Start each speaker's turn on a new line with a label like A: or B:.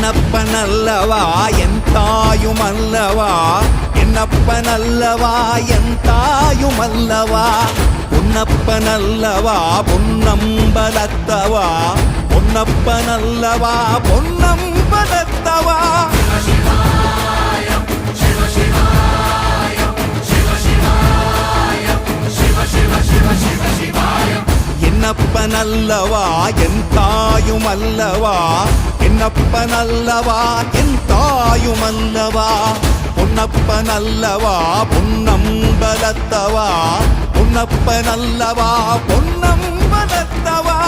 A: என்னப்பனல்லவா என் தாயுமல்லவா, என்னப்பனல்லவா என் தாயுமல்லவா, பொன்னப்பனல்லவா பொன்னம்பலத்தவா, பொன்னப்பனல்லவா பொன்னம்பலத்தவா. என்னப்பனல்லவா என் தாயுமல்லவா, என்னப்பனல்லவா என் தாயுமல்லவா, பொன்னப்பனல்லவா பொன்னம்பலத்தவா, பொன்னப்பனல்லவா பொன்னம்பலத்தவா.